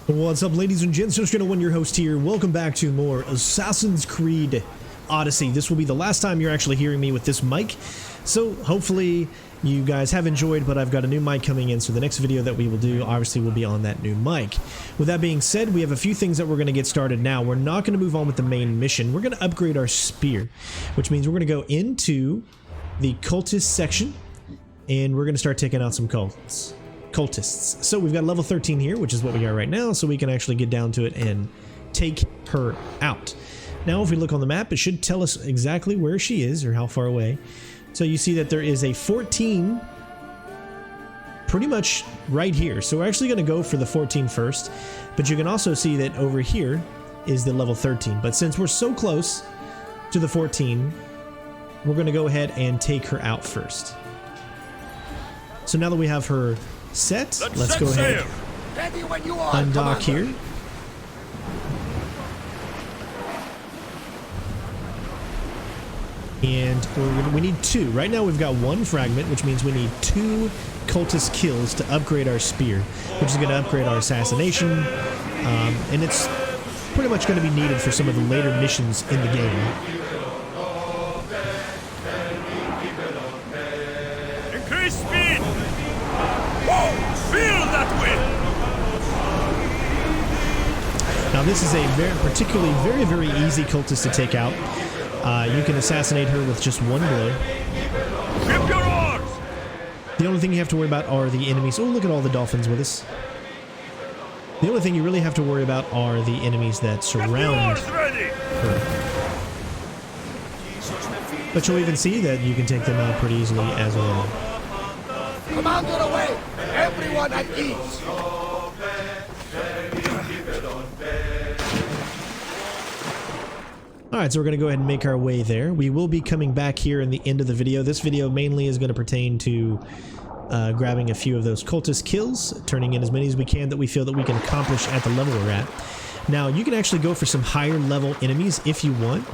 What's up, ladies and gents? Just gonna your host here. Welcome back to more Assassin's Creed Odyssey. This will be the last time you're actually hearing me with this mic, so hopefully you guys have enjoyed, but I've got a new mic coming in, so the next video that we will do obviously will be on that new mic. With that being said, we have a few things that we're going to get started now. We're not going to move on with the main mission. We're going to upgrade our spear, which means we're going to go into the cultist section, and we're going to start taking out some cultists. So we've got level 13 here, which is what we got right now, so we can actually get down to it and take her out. Now if we look on the map, it should tell us exactly where she is or how far away. So you see that there is a 14 pretty much right here. So we're actually going to go for the 14 first, but you can also see that over here is the level 13. But since we're so close to the 14, we're going to go ahead and take her out first. So now that we have her set, let's go ahead and undock here. And we need two. Right now we've got one fragment, which means we need 2 cultist kills to upgrade our spear, which is going to upgrade our assassination, and it's pretty much going to be needed for some of the later missions in the game. Increase speed! Whoa! Feel that way! Now this is a particularly very easy cultist to take out. You can assassinate her with just one blow. Grip your arms! The only thing you have to worry about are the enemies. Oh, look at all the dolphins with us. The only thing you really have to worry about are the enemies that surround her. But you'll even see that you can take them out pretty easily as well. Commander away! Everyone at ease! Alright, so we're going to go ahead and make our way there. We will be coming back here in the end of the video. This video mainly is going to pertain to grabbing a few of those cultist kills, turning in as many as we can that we feel that we can accomplish at the level we're at. Now, you can actually go for some higher level enemies if you want,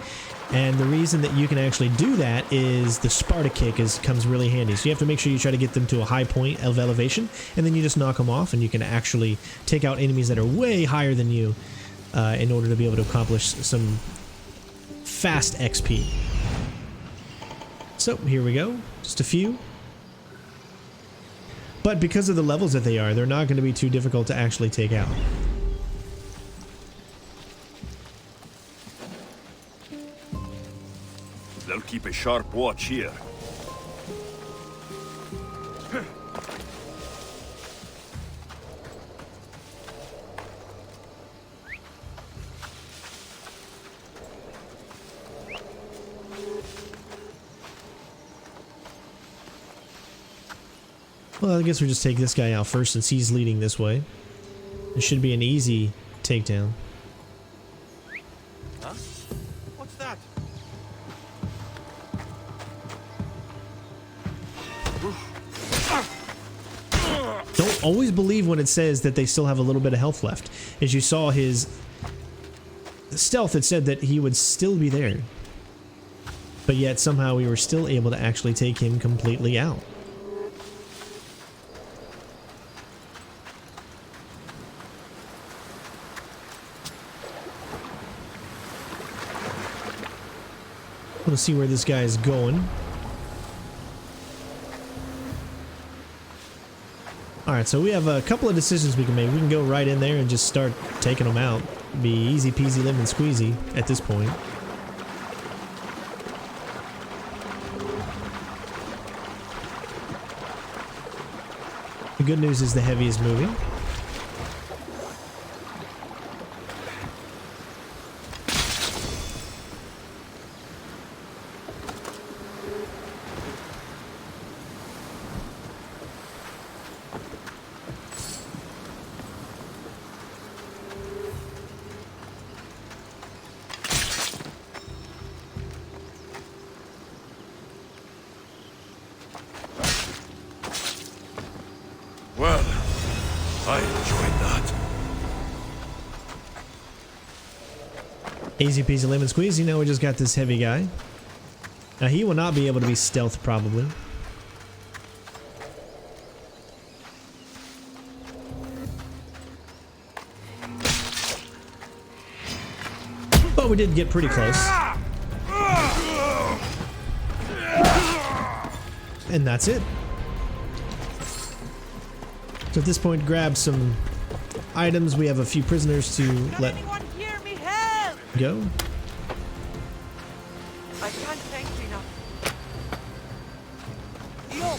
and the reason that you can actually do that is the Sparta kick comes really handy. So you have to make sure you try to get them to a high point of elevation, and then you just knock them off, and you can actually take out enemies that are way higher than you in order to be able to accomplish some fast XP. So here we go, just a few. But because of the levels that they are, they're not going to be too difficult to actually take out. They'll keep a sharp watch here. Well, I guess we'll just take this guy out first since he's leading this way. It should be an easy takedown. Huh? What's that? Don't always believe when it says that they still have a little bit of health left. As you saw his stealth, it said that he would still be there. But yet somehow we were still able to actually take him completely out. Let's see where this guy is going. Alright, so we have a couple of decisions we can make. We can go right in there and just start taking them out. Be easy peasy lemon squeezy at this point. The good news is the heavy is moving. Well, I enjoyed that. Easy peasy lemon squeezy. Now we just got this heavy guy. Now he will not be able to be stealth probably. But we did get pretty close. And that's it. So at this point, grab some items. We have a few prisoners to let go. I can't thank you enough. Yo!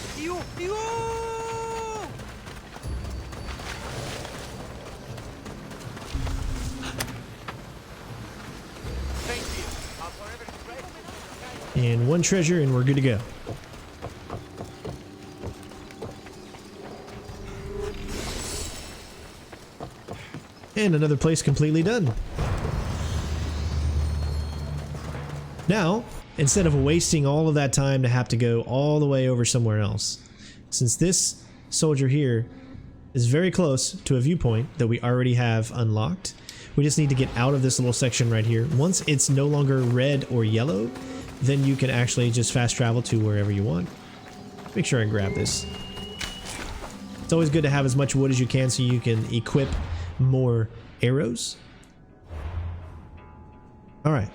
Thank you. I'll forever grateful. And one treasure, and we're good to go. And another place completely done. Now, instead of wasting all of that time to have to go all the way over somewhere else, since this soldier here is very close to a viewpoint that we already have unlocked, we just need to get out of this little section right here. Once it's no longer red or yellow, then you can actually just fast travel to wherever you want. Make sure I grab this. It's always good to have as much wood as you can so you can equip more arrows. All right.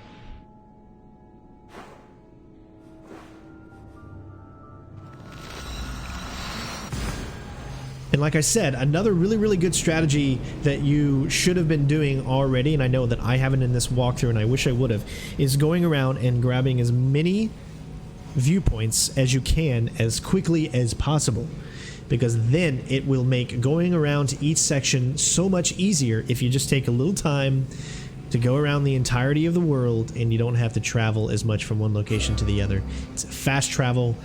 And like I said, another really good strategy that you should have been doing already, and I know that I haven't in this walkthrough and I wish I would have, is going around and grabbing as many viewpoints as you can as quickly as possible. Because then it will make going around to each section so much easier if you just take a little time to go around the entirety of the world and you don't have to travel as much from one location to the other. It's fast travel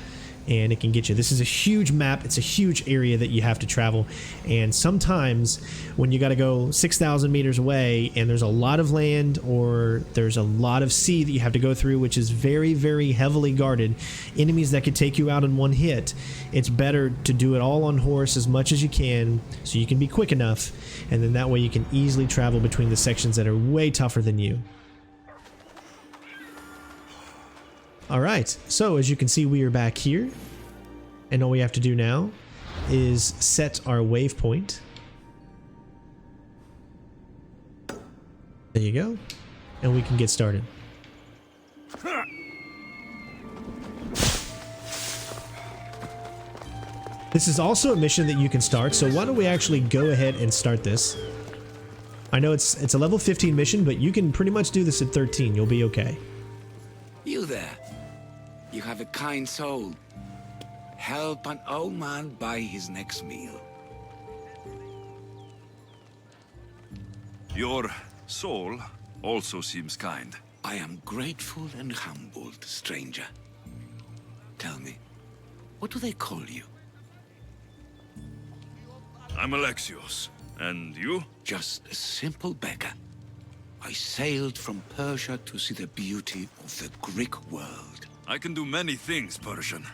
and it can get you. This is a huge map. It's a huge area that you have to travel. And sometimes when you got to go 6,000 meters away and there's a lot of land or there's a lot of sea that you have to go through, which is very heavily guarded, enemies that could take you out in one hit, it's better to do it all on horse as much as you can so you can be quick enough. And then that way you can easily travel between the sections that are way tougher than you. Alright, so as you can see, we are back here, and all we have to do now is set our waypoint. There you go, and we can get started. This is also a mission that you can start, so why don't we actually go ahead and start this. I know it's a level 15 mission, but you can pretty much do this at 13, you'll be okay. You there. You have a kind soul. Help an old man buy his next meal. Your soul also seems kind. I am grateful and humbled, stranger. Tell me, what do they call you? I'm Alexios. And you? Just a simple beggar. I sailed from Persia to see the beauty of the Greek world. I can do many things, Persian,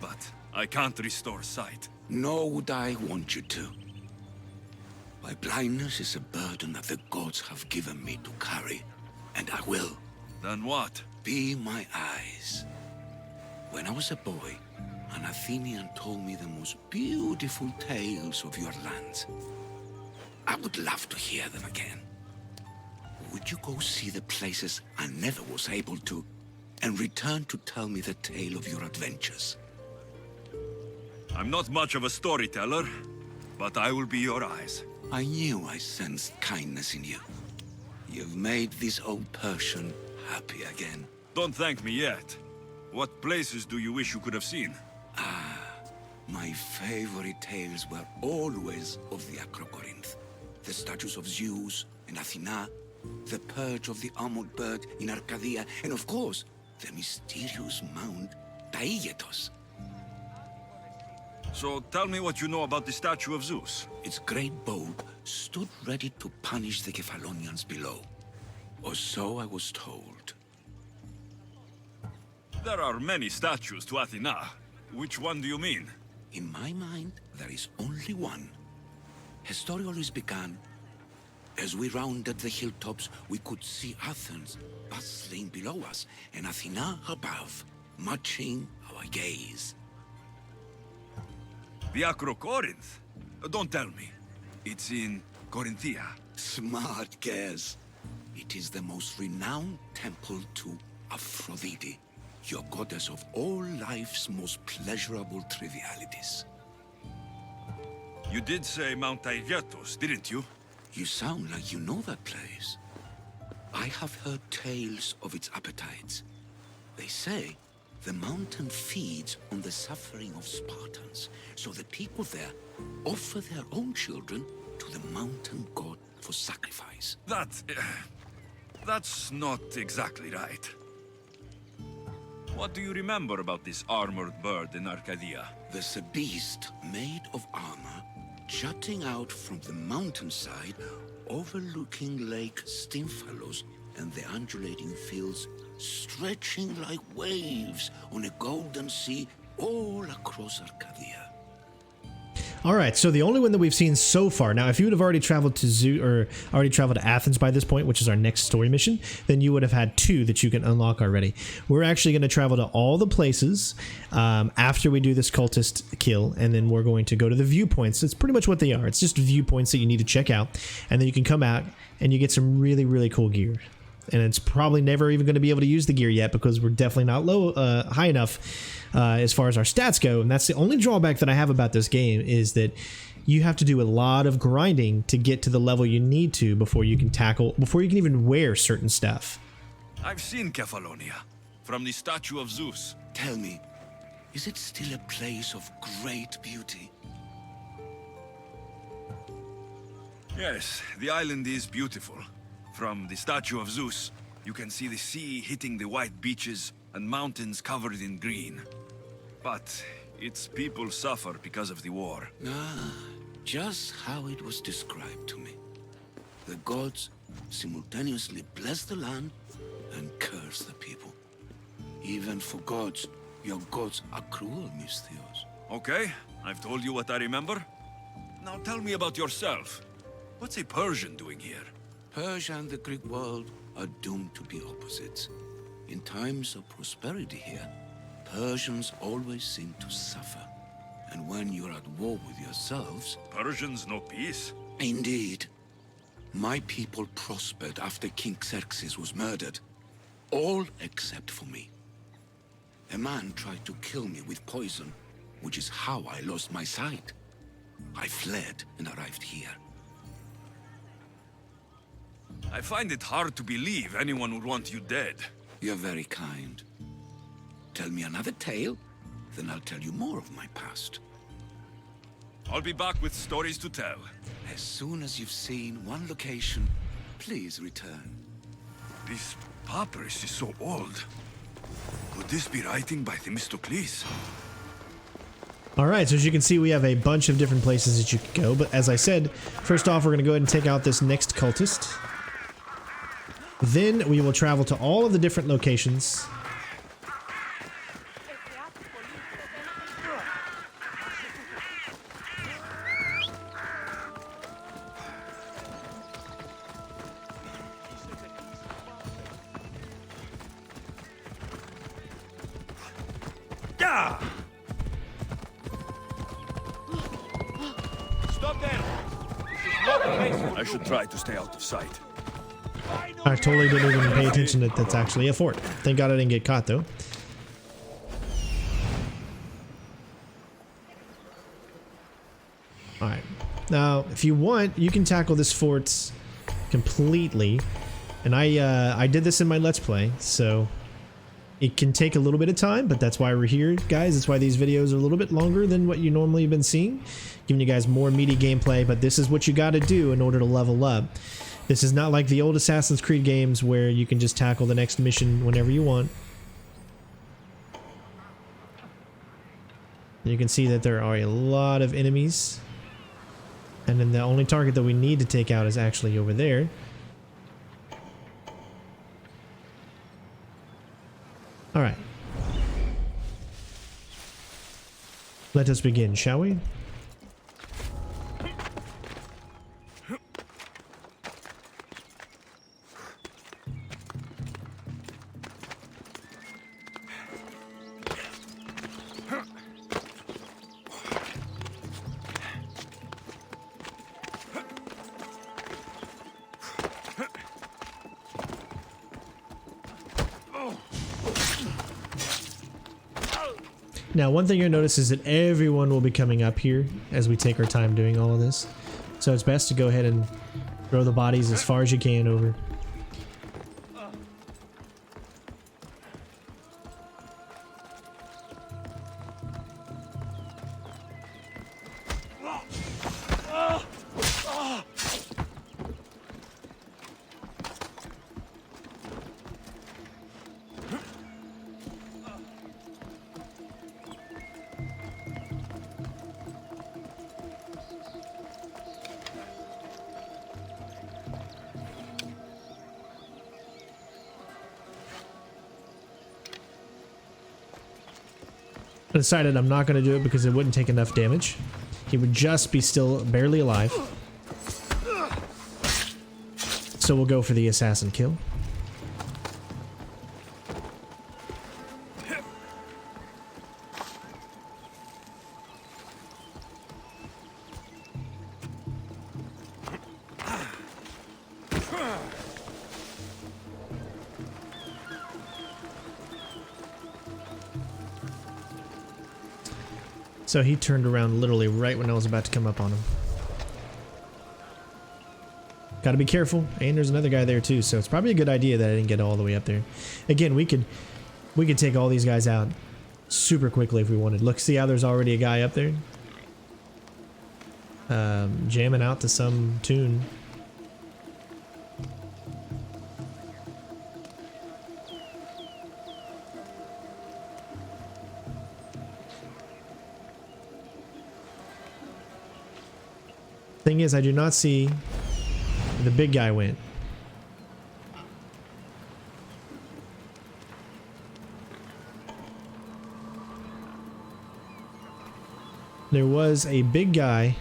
but I can't restore sight. Nor would I want you to. My blindness is a burden that the gods have given me to carry, and I will. Then what? Be my eyes. When I was a boy, an Athenian told me the most beautiful tales of your lands. I would love to hear them again. Would you go see the places I never was able to, and return to tell me the tale of your adventures? I'm not much of a storyteller, but I will be your eyes. I knew I sensed kindness in you. You've made this old Persian happy again. Don't thank me yet. What places do you wish you could have seen? My favorite tales were always of the Acrocorinth. The statues of Zeus and Athena, the perch of the armored bird in Arcadia, and of course, the mysterious Mount Taigetos. So tell me what you know about the statue of Zeus. Its great bow stood ready to punish the Kephalonians below. Or so I was told. There are many statues to Athena. Which one do you mean? In my mind, there is only one. Her story always began. As we rounded the hilltops, we could see Athens bustling below us, and Athena above, matching our gaze. The Acrocorinth? Don't tell me. It's in Corinthia. Smart guess. It is the most renowned temple to Aphrodite, your goddess of all life's most pleasurable trivialities. You did say Mount Taygetos, didn't you? You sound like you know that place. I have heard tales of its appetites. They say the mountain feeds on the suffering of Spartans, so the people there offer their own children to the mountain god for sacrifice. That's not exactly right. What do you remember about this armored bird in Arcadia? There's a beast made of armor jutting out from the mountainside, overlooking Lake Stymphalos and the undulating fields stretching like waves on a golden sea all across Arcadia. All right, so the only one that we've seen so far. Now, if you would have already traveled to Athens by this point, which is our next story mission, then you would have had 2 that you can unlock already. We're actually going to travel to all the places after we do this cultist kill, and then we're going to go to the viewpoints. It's pretty much what they are. It's just viewpoints that you need to check out, and then you can come out and you get some really, really cool gear. And it's probably never even going to be able to use the gear yet because we're definitely not high enough as far as our stats go. And that's the only drawback that I have about this game, is that you have to do a lot of grinding to get to the level you need to before you can even wear certain stuff. I've seen Kefalonia from the statue of Zeus. Tell me, is it still a place of great beauty? Yes, the island is beautiful. From the statue of Zeus, you can see the sea hitting the white beaches and mountains covered in green. But its people suffer because of the war. Ah, just how it was described to me. The gods simultaneously bless the land and curse the people. Even for gods, your gods are cruel, Misthios. Okay, I've told you what I remember. Now tell me about yourself. What's a Persian doing here? Persia and the Greek world are doomed to be opposites. In times of prosperity here, Persians always seem to suffer. And when you're at war with yourselves... Persians know peace? Indeed. My people prospered after King Xerxes was murdered. All except for me. A man tried to kill me with poison, which is how I lost my sight. I fled and arrived here. I find it hard to believe anyone would want you dead. You're very kind. Tell me another tale, then I'll tell you more of my past. I'll be back with stories to tell. As soon as you've seen one location, please return. This papyrus is so old. Could this be writing by Themistocles? All right, so as you can see, we have a bunch of different places that you can go. But as I said, first off, we're going to go ahead and take out this next cultist. Then we will travel to all of the different locations. Stop there! This is not a place for I should try to stay out of sight. I totally didn't even pay attention that that's actually a fort. Thank God I didn't get caught, though. Alright. Now, if you want, you can tackle this fort completely. And I did this in my Let's Play, so it can take a little bit of time, but that's why we're here, guys. That's why these videos are a little bit longer than what you normally have been seeing. Giving you guys more meaty gameplay, but this is what you got to do in order to level up. This is not like the old Assassin's Creed games where you can just tackle the next mission whenever you want. You can see that there are a lot of enemies. And then the only target that we need to take out is actually over there. Alright. Let us begin, shall we? Now, one thing you'll notice is that everyone will be coming up here as we take our time doing all of this. So it's best to go ahead and throw the bodies as far as you can over. I decided I'm not going to do it because it wouldn't take enough damage. He would just be still barely alive. So we'll go for the assassin kill. So he turned around literally right when I was about to come up on him. Gotta be careful, and there's another guy there too, so it's probably a good idea that I didn't get all the way up there. Again, we could take all these guys out super quickly if we wanted. Look, see how there's already a guy up there? Jamming out to some tune. Thing is, I do not see the big guy went. There was a big guy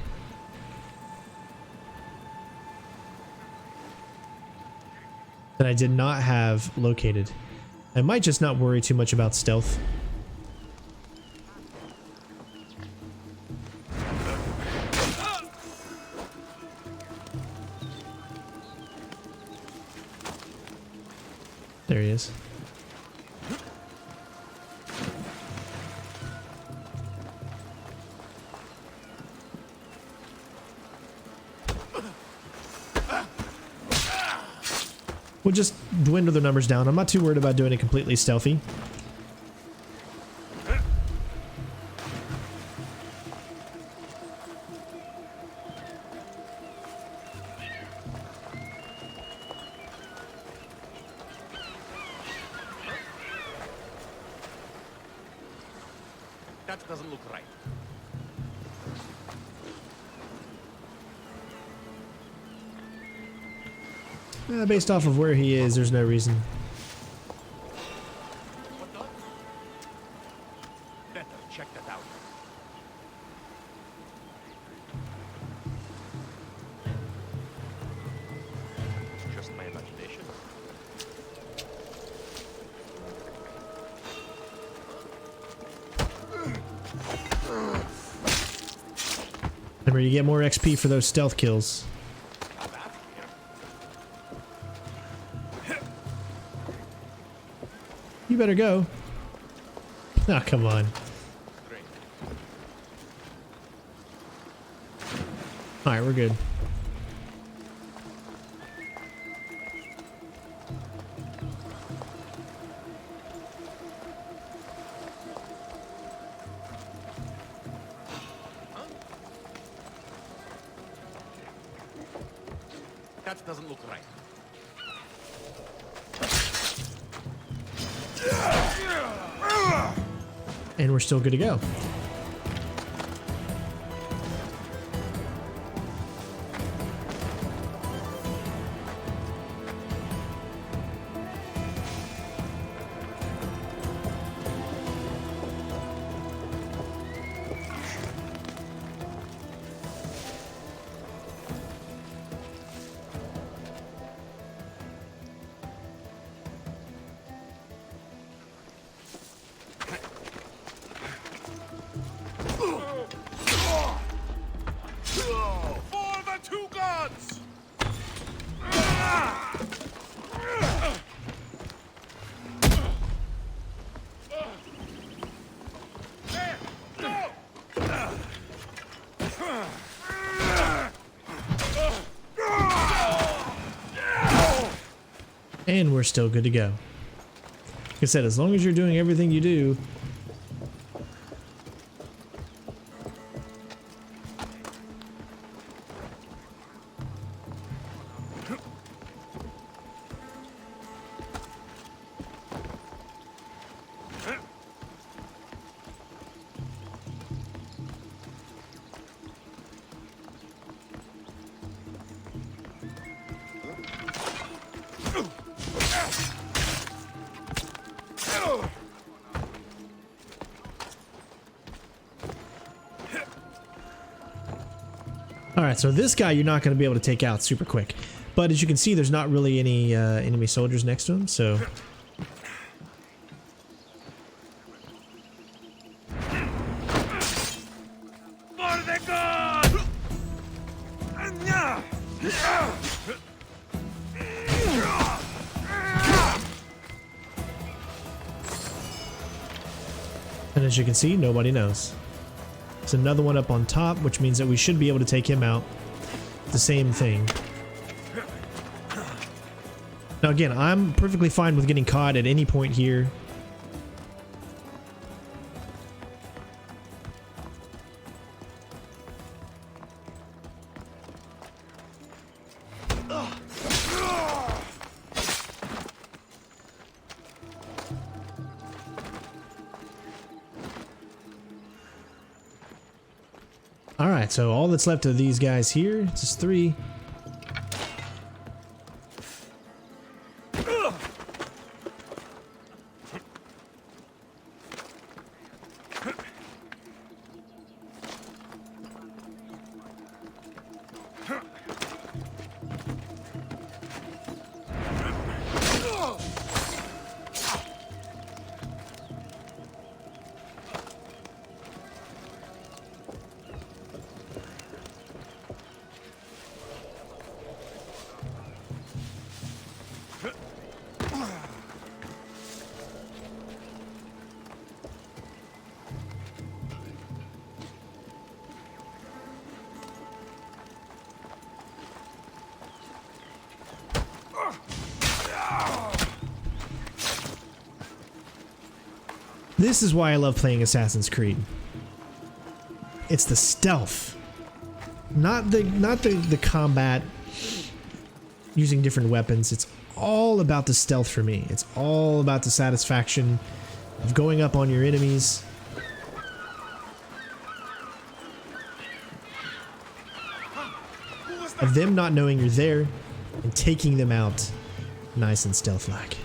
that I did not have located. I might just not worry too much about stealth. There he is. We'll just dwindle the numbers down. I'm not too worried about doing it completely stealthy. That doesn't look right. Based off of where he is, there's no reason. What the? Better check that out. Just my imagination. Remember, you get more XP for those stealth kills. You better go. Ah, come on. Alright, we're good. That doesn't look right. And we're still good to go. And we're still good to go. Like I said, as long as you're doing everything you do. Alright, so this guy you're not going to be able to take out super quick. But as you can see, there's not really any enemy soldiers next to him, so... And as you can see, nobody knows. There's another one up on top, which means that we should be able to take him out. The same thing. Now again, I'm perfectly fine with getting caught at any point here. Alright, so all that's left of these guys here, it's just 3. This is why I love playing Assassin's Creed. It's the stealth. Not the combat using different weapons. It's all about the stealth for me. It's all about the satisfaction of going up on your enemies. Of them not knowing you're there and taking them out nice and stealth-like.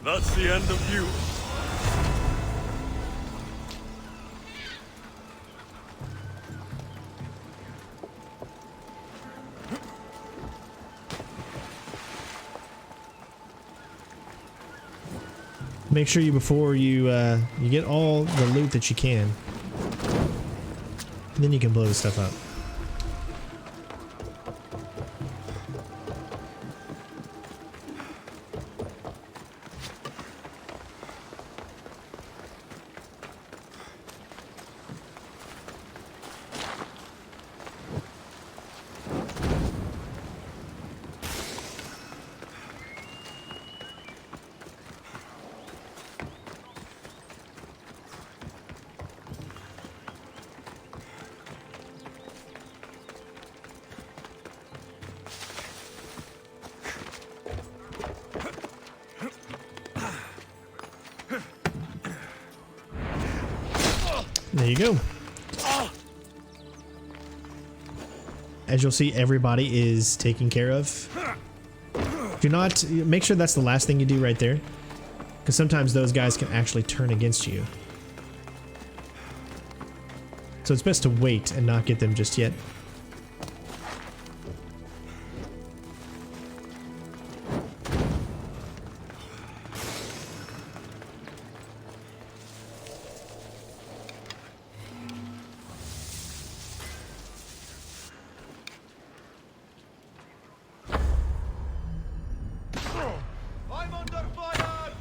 That's the end of you. Make sure before you get all the loot that you can. And then you can blow this stuff up. There you go. As you'll see, everybody is taken care of. Do not make sure that's the last thing you do right there, because sometimes those guys can actually turn against you. So it's best to wait and not get them just yet. I'm under fire!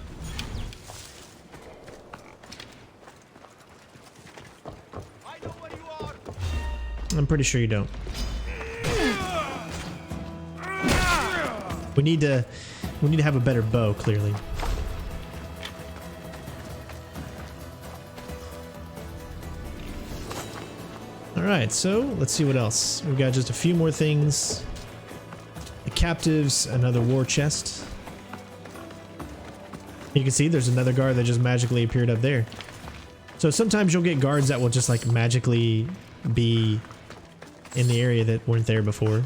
I know where you are! I'm pretty sure you don't. We need to have a better bow, clearly. Alright, so let's see what else. We've got just a few more things. The captives, another war chest. You can see there's another guard that just magically appeared up there. So sometimes you'll get guards that will just like magically be in the area that weren't there before.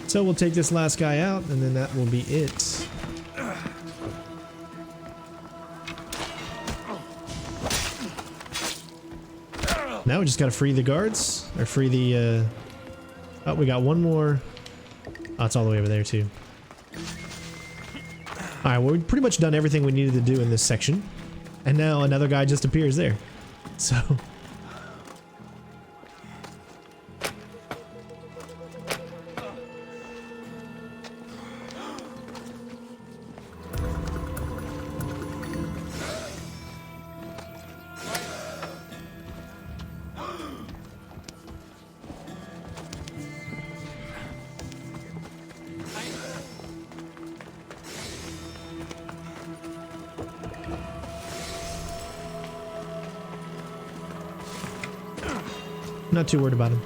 So we'll take this last guy out, and then that will be it. Now we just gotta free the guards, or free the, oh, we got one more. Oh, it's all the way over there too. Alright, well, we've pretty much done everything we needed to do in this section. And now another guy just appears there. So... not too worried about him.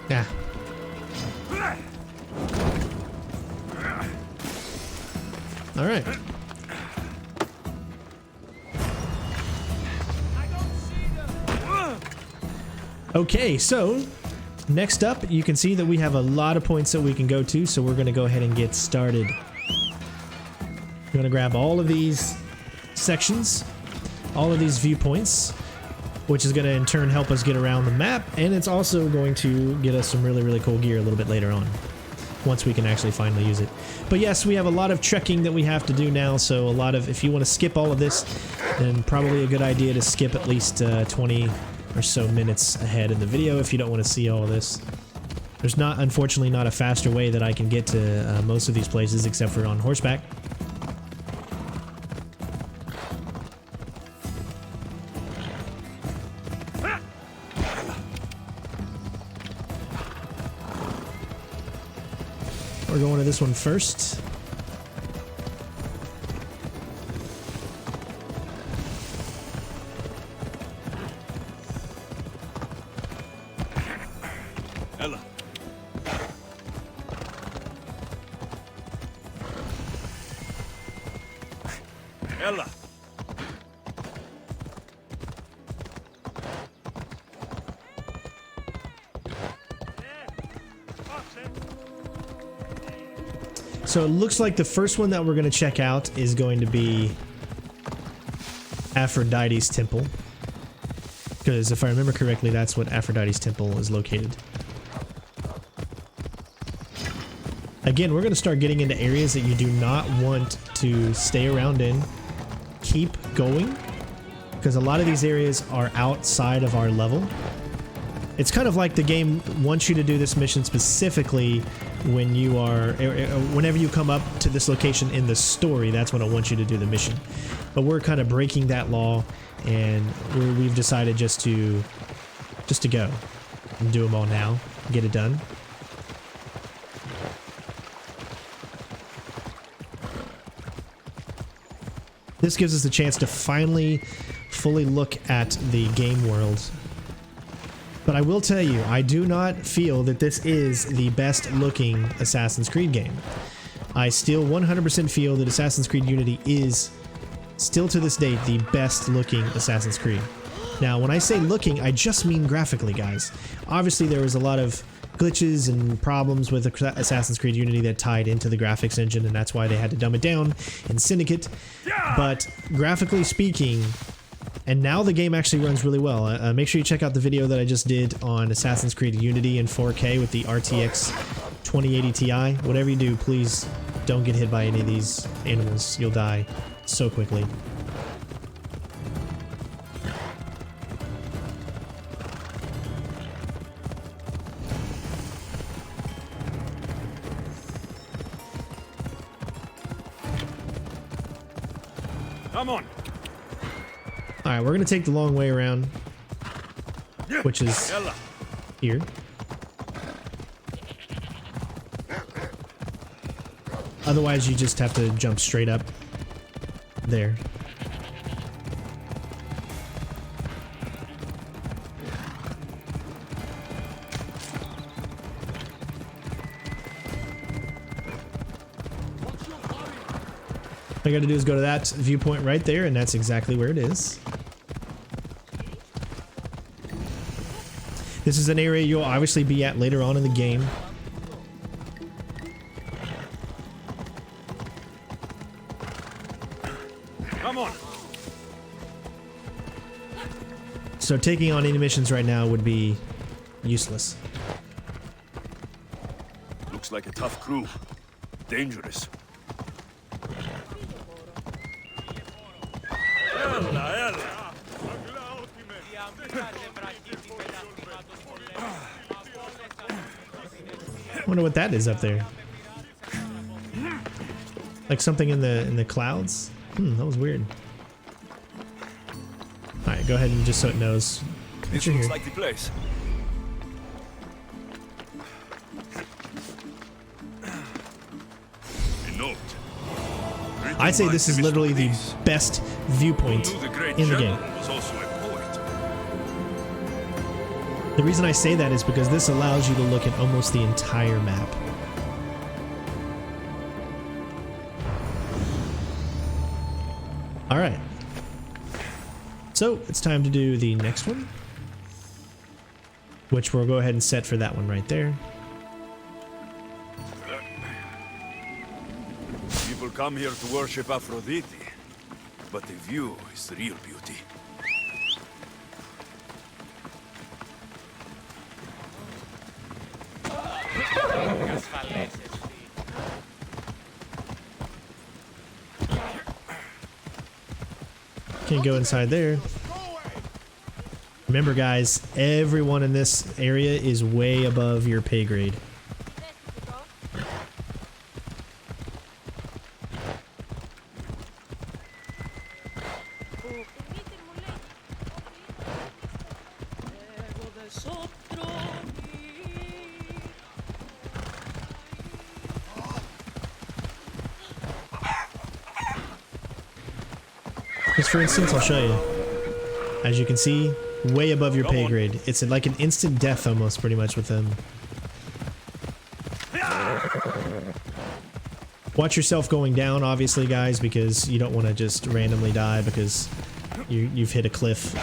Yeah. All right. Okay, so next up, you can see that we have a lot of points that we can go to, so we're going to go ahead and get started. We're going to grab all of these sections, all of these viewpoints, which is going to in turn help us get around the map, and it's also going to get us some really, really cool gear a little bit later on, once we can actually finally use it. But yes, we have a lot of trekking that we have to do now, so a lot of, if you want to skip all of this, then probably a good idea to skip at least 20 or so minutes ahead in the video if you don't want to see all of this. There's not, unfortunately, not a faster way that I can get to most of these places except for on horseback. We're going to this one first. So it looks like the first one that we're going to check out is going to be Aphrodite's temple. Because if I remember correctly, that's what Aphrodite's temple is located. Again, we're going to start getting into areas that you do not want to stay around in. Keep going, because a lot of these areas are outside of our level. It's kind of like the game wants you to do this mission specifically when you are, whenever you come up to this location in the story, that's when it wants you to do the mission. But we're kind of breaking that law, and we've decided just to go and do them all now, get it done. This gives us a chance to finally fully look at the game world. But I will tell you, I do not feel that this is the best looking Assassin's Creed game. I still 100% feel that Assassin's Creed Unity is still to this date the best looking Assassin's Creed. Now, when I say looking, I just mean graphically, guys. Obviously, there was a lot of glitches and problems with Assassin's Creed Unity that tied into the graphics engine, and that's why they had to dumb it down in Syndicate. But graphically speaking, and now the game actually runs really well. Make sure you check out the video that I just did on Assassin's Creed Unity in 4K with the RTX 2080 Ti. Whatever you do, please don't get hit by any of these animals. You'll die so quickly. Come on. Alright, we're going to take the long way around, which is here. Otherwise, you just have to jump straight up there. All I got to do is go to that viewpoint right there, and that's exactly where it is. This is an area you'll obviously be at later on in the game. Come on. So taking on any missions right now would be useless. Looks like a tough crew. Dangerous. I wonder what that is up there. Like something in the clouds? That was weird. Alright, go ahead and just so it knows. This You're looks here. like the place. A note. I'd say this is literally the best viewpoint in the game. Was also a poet. The reason I say that is because this allows you to look at almost the entire map. Alright. So, it's time to do the next one. Which we'll go ahead and set for that one right there. People come here to worship Aphrodite, but the view is the real beauty. Can't go inside there. Remember guys, everyone in this area is way above your pay grade. Just for instance, I'll show you. As you can see, way above your pay grade. It's like an instant death almost, pretty much, with them. Watch yourself going down, obviously, guys, because you don't want to just randomly die because you've hit a cliff.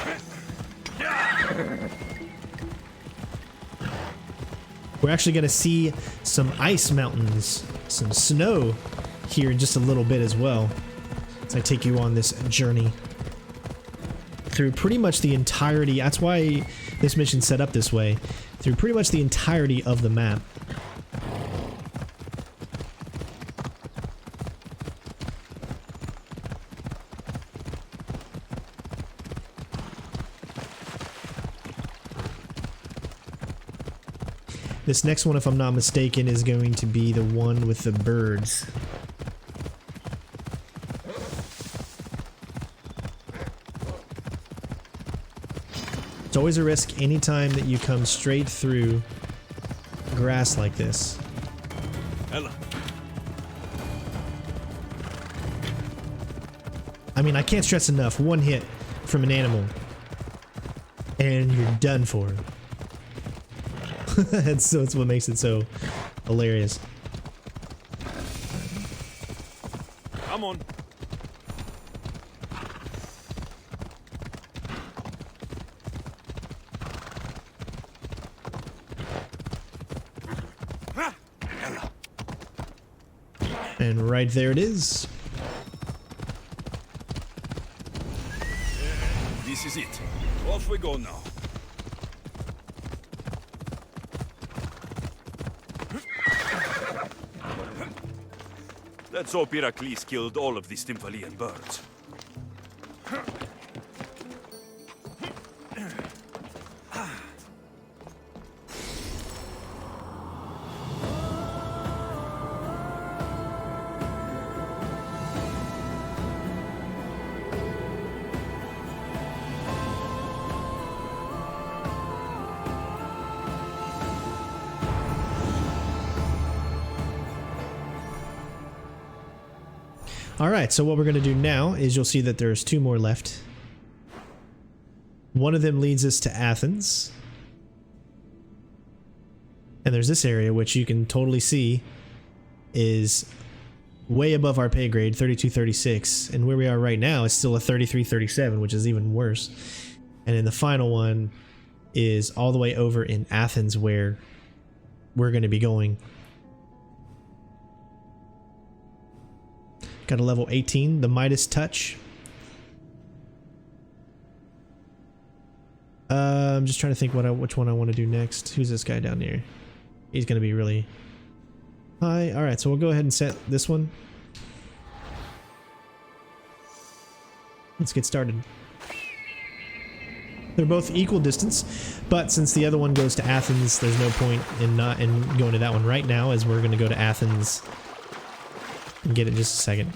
We're actually going to see some ice mountains, some snow here in just a little bit as well. As I take you on this journey through pretty much the entirety. That's why this mission's set up this way. Through pretty much the entirety of the map. This next one, if I'm not mistaken, is going to be the one with the birds. It's always a risk anytime that you come straight through grass like this. Ella. I mean, I can't stress enough, one hit from an animal and you're done for. It's what makes it so hilarious. Come on. And right there it is. This is it. Off we go now. Let's hope Heracles killed all of the Stymphalian birds. Alright, so what we're going to do now is you'll see that there's two more left. One of them leads us to Athens. And there's this area, which you can totally see is way above our pay grade, 3236. And where we are right now is still a 3337, which is even worse. And then the final one is all the way over in Athens, where we're going to be going. Got a level 18, the Midas Touch. I'm just trying to think which one I want to do next. Who's this guy down here? He's going to be really high. Alright, so we'll go ahead and set this one. Let's get started. They're both equal distance, but since the other one goes to Athens, there's no point in going to that one right now, as we're going to go to Athens and get it in just a second.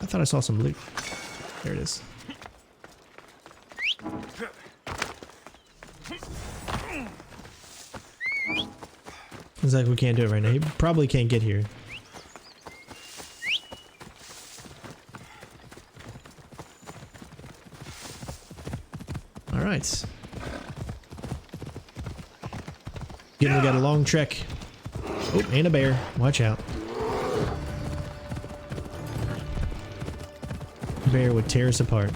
I thought I saw some loot. There it is. Looks like we can't do it right now. You probably can't get here. Alright. Again, we got a long trek. Oh, and a bear. Watch out. Bear would tear us apart.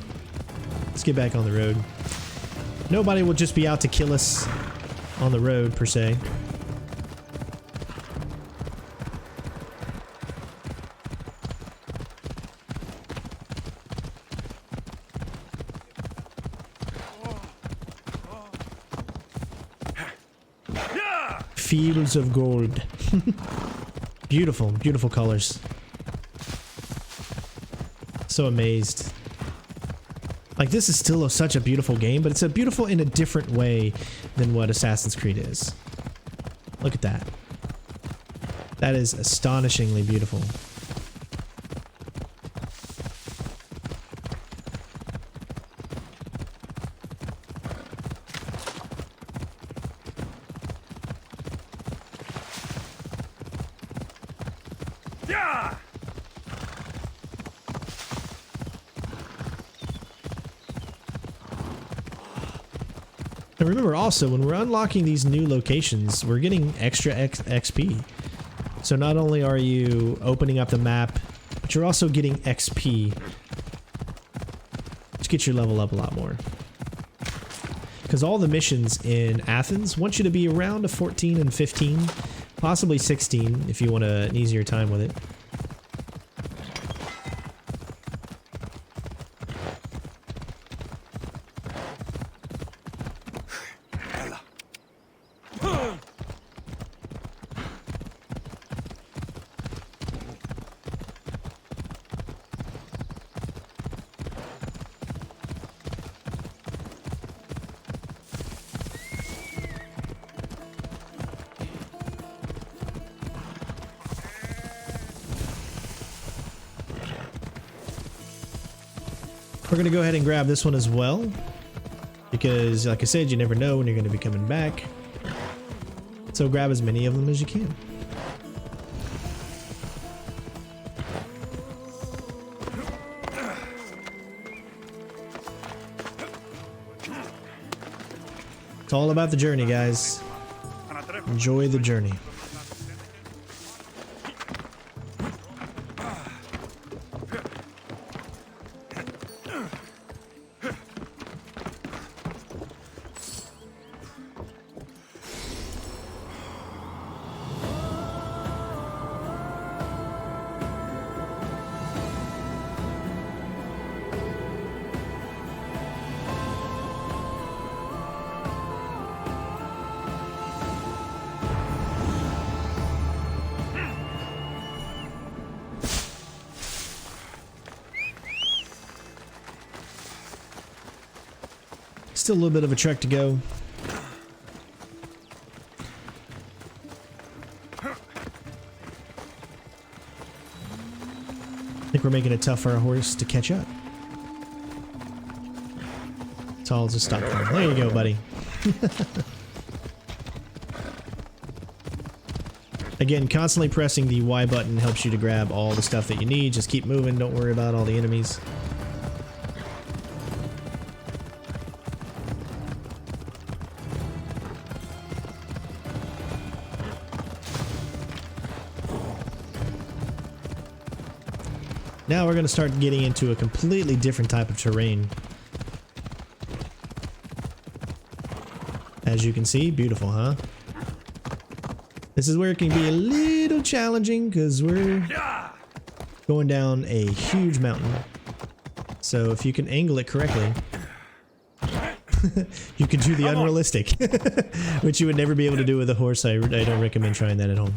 Let's get back on the road. Nobody will just be out to kill us on the road, per se. Fields of gold. Beautiful, beautiful colors. So amazed. Like, this is still such a beautiful game, but it's a beautiful in a different way than what Assassin's Creed is. Look at that. That is astonishingly beautiful. And remember also, when we're unlocking these new locations, we're getting extra XP. So not only are you opening up the map, but you're also getting XP. Which gets your level up a lot more. Because all the missions in Athens want you to be around a 14 and 15, possibly 16 if you want an easier time with it. We're going to go ahead and grab this one as well, because like I said, you never know when you're going to be coming back. So grab as many of them as you can. It's all about the journey, guys. Enjoy the journey. Still a little bit of a trek to go. I think we're making it tough for our horse to catch up. So I'll just stop there. There you go, buddy. Again, constantly pressing the Y button helps you to grab all the stuff that you need. Just keep moving. Don't worry about all the enemies. Now we're going to start getting into a completely different type of terrain. As you can see, beautiful, huh? This is where it can be a little challenging because we're going down a huge mountain. So if you can angle it correctly, you can do the unrealistic, which you would never be able to do with a horse. I don't recommend trying that at home.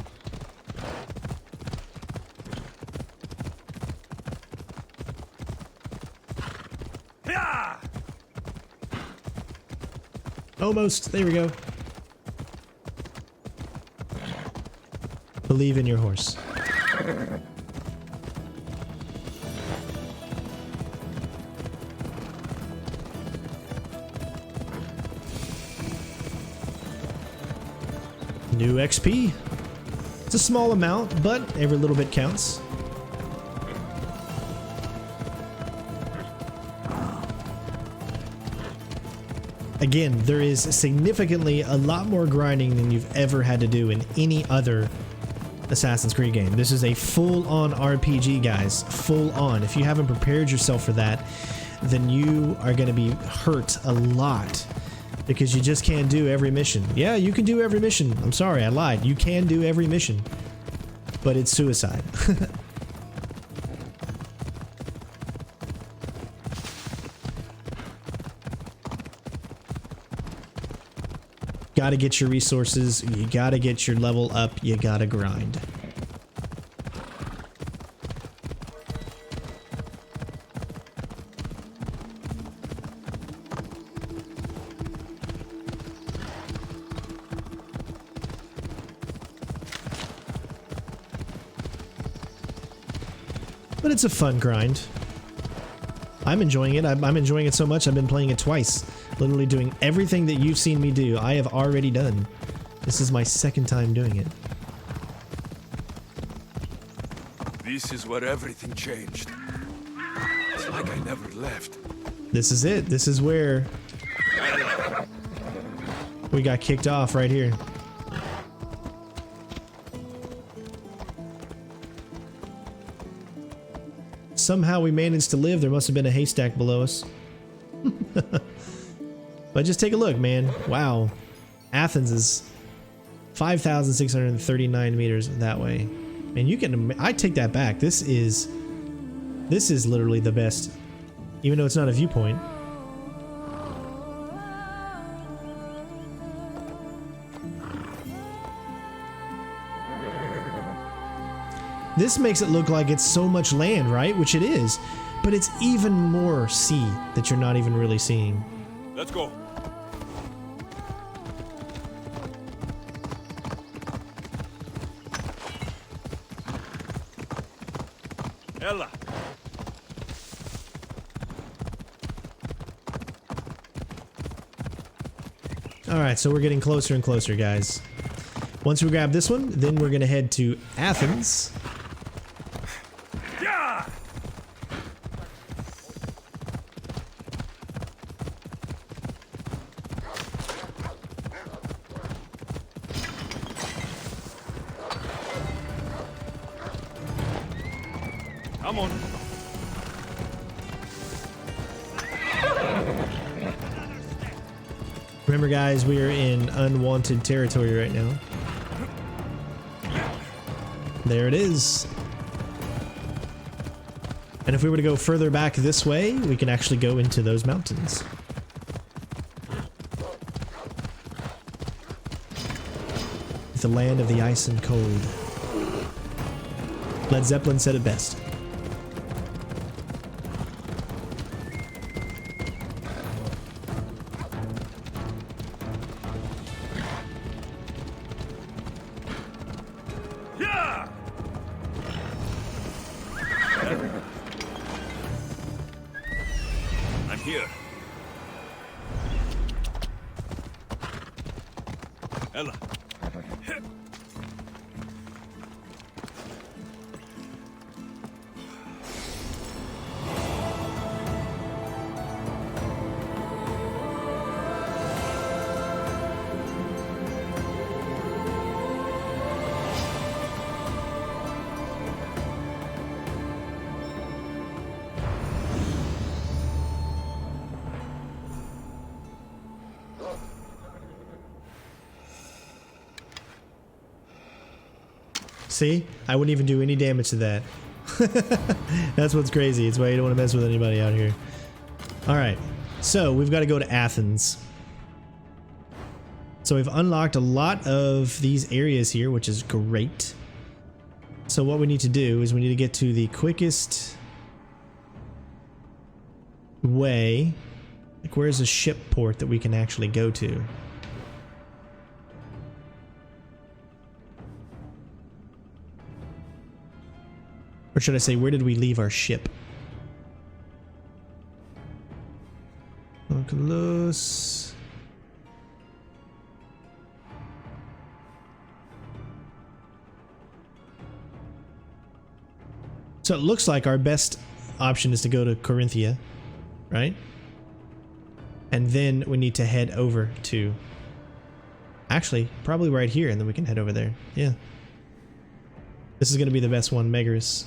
Almost. There we go. Believe in your horse. New XP. It's a small amount, but every little bit counts. Again, there is significantly a lot more grinding than you've ever had to do in any other Assassin's Creed game. This is a full-on RPG, guys. Full-on. If you haven't prepared yourself for that, then you are going to be hurt a lot because you just can't do every mission. Yeah, you can do every mission. I'm sorry, I lied. You can do every mission, but it's suicide. Gotta get your resources, you gotta get your level up, you gotta grind. But it's a fun grind. I'm enjoying it. I'm enjoying it so much I've been playing it twice. Literally doing everything that you've seen me do, I have already done. This is my second time doing it. This is where everything changed. It's like I never left. This is it. This is where we got kicked off right here. Somehow we managed to live. There must have been a haystack below us. But just take a look, man. Wow. Athens is 5,639 meters that way. And you can, I take that back. This is literally the best, even though it's not a viewpoint. This makes it look like it's so much land, right? Which it is, but it's even more sea that you're not even really seeing. Let's go. Ella. All right, so we're getting closer and closer, guys. Once we grab this one, then we're gonna head to Athens. Yeah. Come on. Remember, guys, we are in unwanted territory right now. There it is. And if we were to go further back this way, we can actually go into those mountains. The land of the ice and cold. Led Zeppelin said it best. Yeah! I'm here. Ella. See? I wouldn't even do any damage to that. That's what's crazy. It's why you don't want to mess with anybody out here. Alright. So, we've got to go to Athens. So we've unlocked a lot of these areas here, which is great. So what we need to do is we need to get to the quickest way. Like, where's a ship port that we can actually go to? Or should I say, where did we leave our ship? Close. So it looks like our best option is to go to Corinthia, right? And then we need to head over to... Actually, probably right here, and then we can head over there. Yeah. This is going to be the best one, Megaris.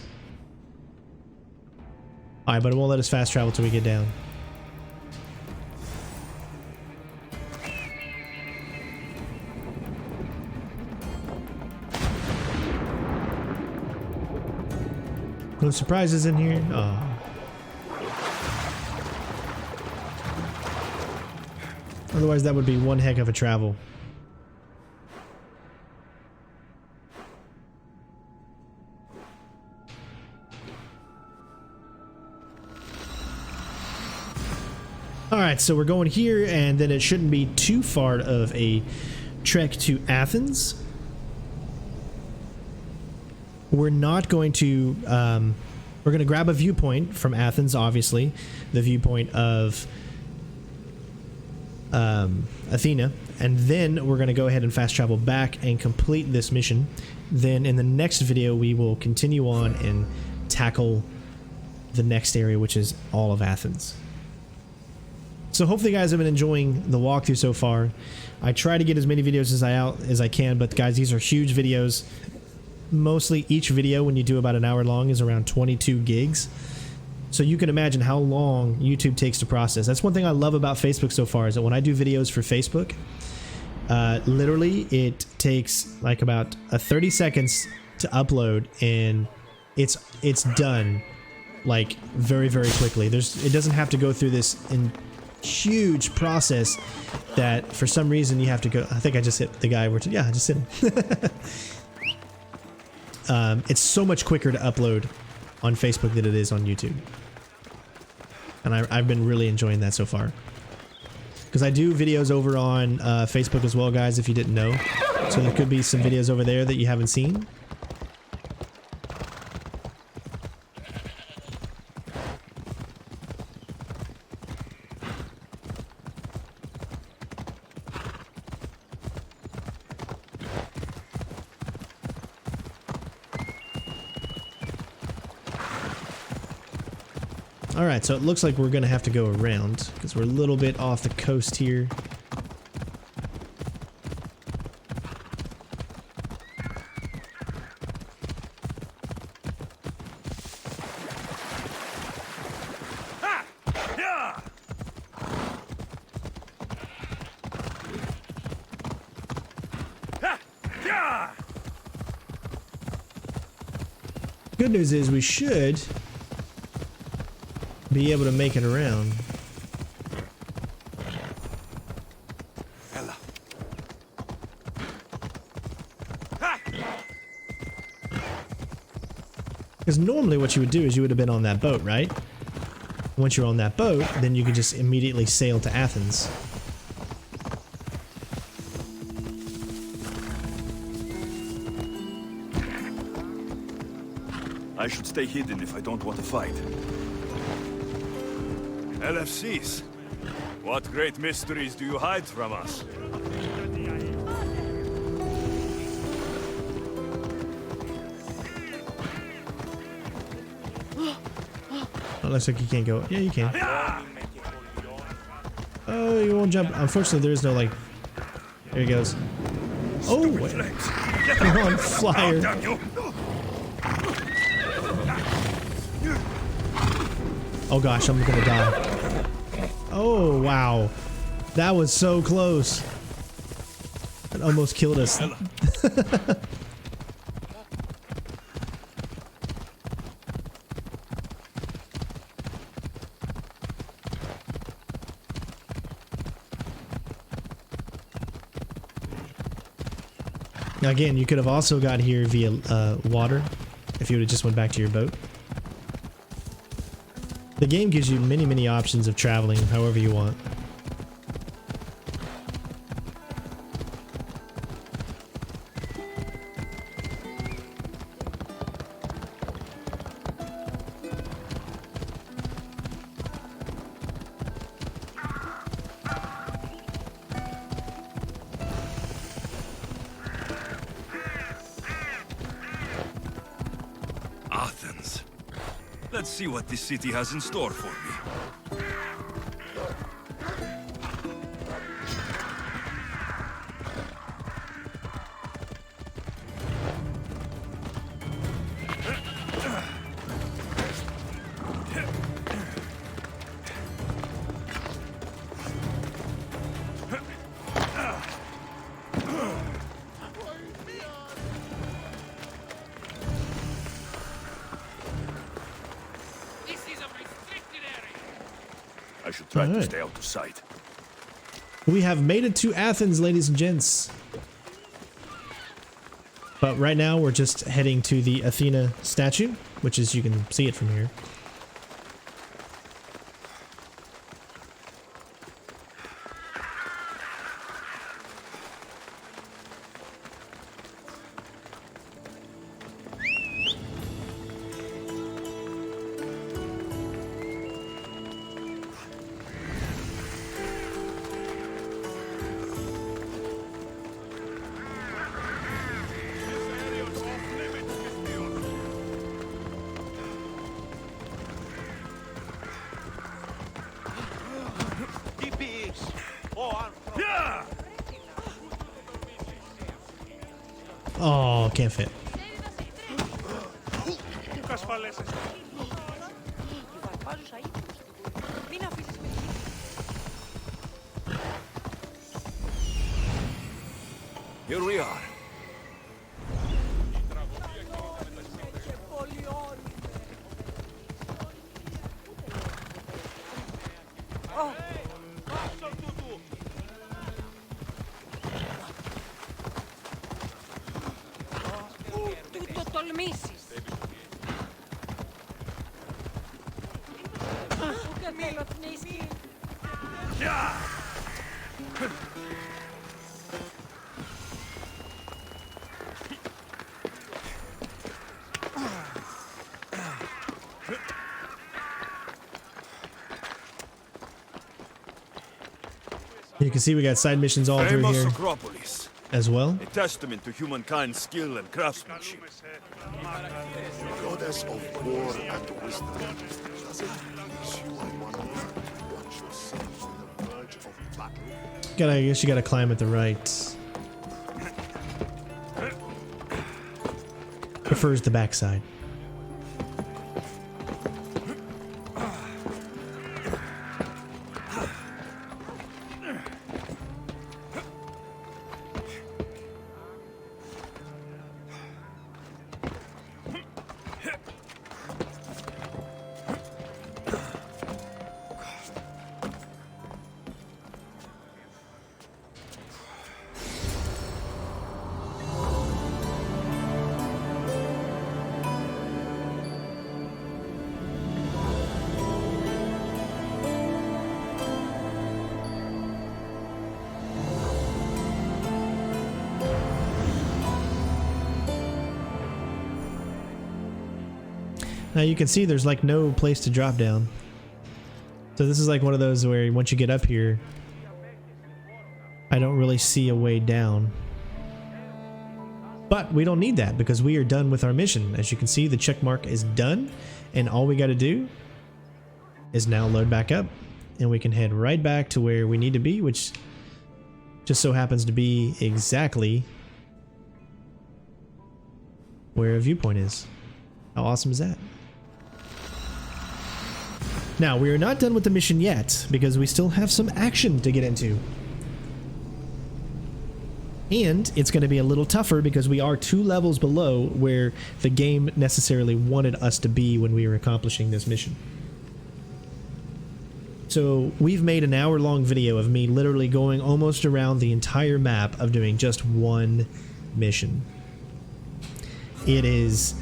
Alright, but it won't let us fast travel till we get down. No surprises in here? Oh. Otherwise that would be one heck of a travel. Alright, so we're going here, and then it shouldn't be too far of a trek to Athens. We're not going to, we're going to grab a viewpoint from Athens, obviously. The viewpoint of Athena. And then we're going to go ahead and fast travel back and complete this mission. Then in the next video, we will continue on and tackle the next area, which is all of Athens. So hopefully you guys have been enjoying the walkthrough so far. I try to get as many videos as I can, but guys, these are huge videos. Mostly each video, when you do about an hour long, is around 22 gigs. So you can imagine how long YouTube takes to process. That's one thing I love about Facebook so far, is that when I do videos for Facebook, literally it takes like about 30 seconds to upload, and it's done like very, very quickly. It doesn't have to go through this huge process that for some reason you have to go. I think I just hit the guy. Yeah, I just hit him. It's so much quicker to upload on Facebook than it is on YouTube, and I've been really enjoying that so far, because I do videos over on Facebook as well, guys, if you didn't know. So there could be some videos over there that you haven't seen. Alright, so it looks like we're going to have to go around, because we're a little bit off the coast here. Good news is we should be able to make it around. Ella. Because normally what you would do is you would have been on that boat, right? Once you're on that boat, then you could just immediately sail to Athens. I should stay hidden if I don't want to fight. LFCs. What great mysteries do you hide from us? Oh, looks like you can't go. Yeah, you can. Oh, you won't jump. Unfortunately, there is no, like... There he goes. Oh, wait. You're on flyer. Oh gosh, I'm gonna die. Oh, wow. That was so close. It almost killed us. Now again, you could have also got here via water if you would have just went back to your boat. The game gives you many, many options of traveling however you want. Athens. Let's see what this city has in store for me. I should try to Alright. stay out of sight. We have made it to Athens, ladies and gents. But right now we're just heading to the Athena statue, which is, you can see it from here. Oh, can't fit. Here we are. You can see we got side missions all through Famous here Acropolis, as well. a testament to humankind's skill and craftsmanship. Goddess of war and wisdom, does it please you, I wonder, to watch yourself on the verge of battle? I guess you gotta climb at the right. Prefers the backside. Now you can see there's like no place to drop down. So this is like one of those where once you get up here, I don't really see a way down. But we don't need that because we are done with our mission. As you can see, the check mark is done, and all we got to do is now load back up, and we can head right back to where we need to be, which just so happens to be exactly where a viewpoint is. How awesome is that? Now, we are not done with the mission yet because we still have some action to get into. And it's going to be a little tougher because we are 2 levels below where the game necessarily wanted us to be when we were accomplishing this mission. So we've made an hour-long video of me literally going almost around the entire map of doing just one mission. It is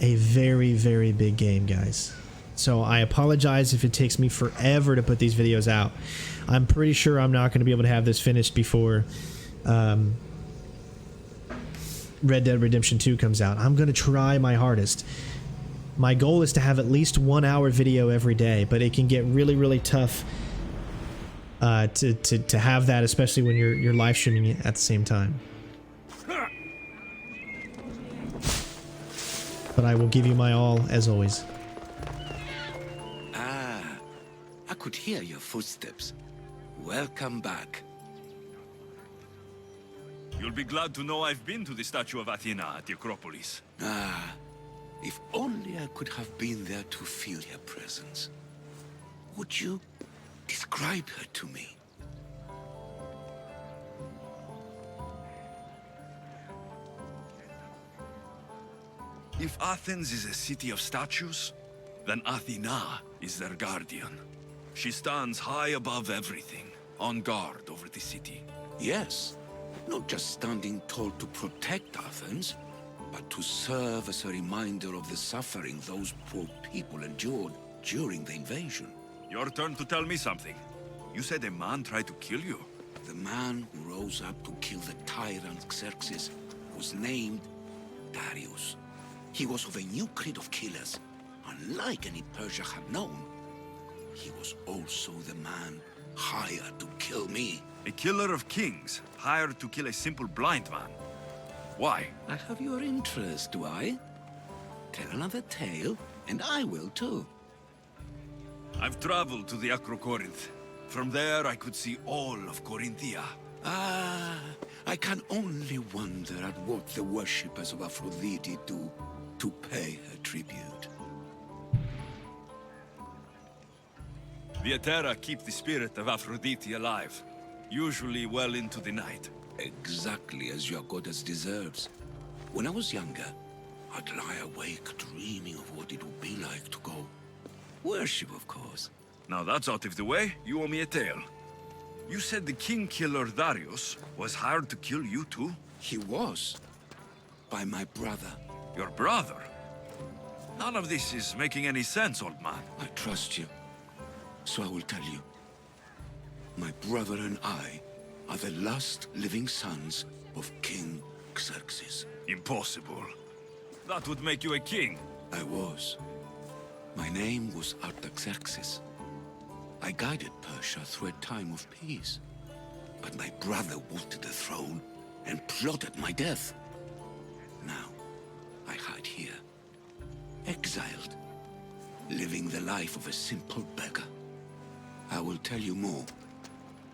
a very, very big game, guys. So I apologize if it takes me forever to put these videos out. I'm pretty sure I'm not going to be able to have this finished before Red Dead Redemption 2 comes out. I'm going to try my hardest. My goal is to have at least 1 hour video every day, but it can get really, really tough to have that, especially when you're live streaming it at the same time. But I will give you my all, as always. Ah, I could hear your footsteps. Welcome back. You'll be glad to know I've been to the statue of Athena at the Acropolis. Ah, if only I could have been there to feel her presence. Would you describe her to me? If Athens is a city of statues, then Athena is their guardian. She stands high above everything, on guard over the city. Yes, not just standing tall to protect Athens, but to serve as a reminder of the suffering those poor people endured during the invasion. Your turn to tell me something. You said a man tried to kill you. The man who rose up to kill the tyrant Xerxes was named Darius. He was of a new creed of killers, unlike any Persia had known. He was also the man hired to kill me. A killer of kings, hired to kill a simple blind man. Why? I have your interest, do I? Tell another tale, and I will too. I've traveled to the Acrocorinth. From there, I could see all of Corinthia. Ah, I can only wonder at what the worshippers of Aphrodite do to pay her tribute. The Aetera keep the spirit of Aphrodite alive, usually well into the night. Exactly as your goddess deserves. When I was younger, I'd lie awake dreaming of what it would be like to go. Worship, of course. Now that's out of the way, you owe me a tale. You said the king killer Darius was hired to kill you too? He was. By my brother. Your brother? None of this is making any sense, old man. I trust you. So I will tell you. My brother and I are the last living sons of King Xerxes. Impossible. That would make you a king. I was. My name was Artaxerxes. I guided Persia through a time of peace. But my brother wanted the throne and plotted my death. Now, I hide here, exiled, living the life of a simple beggar. I will tell you more,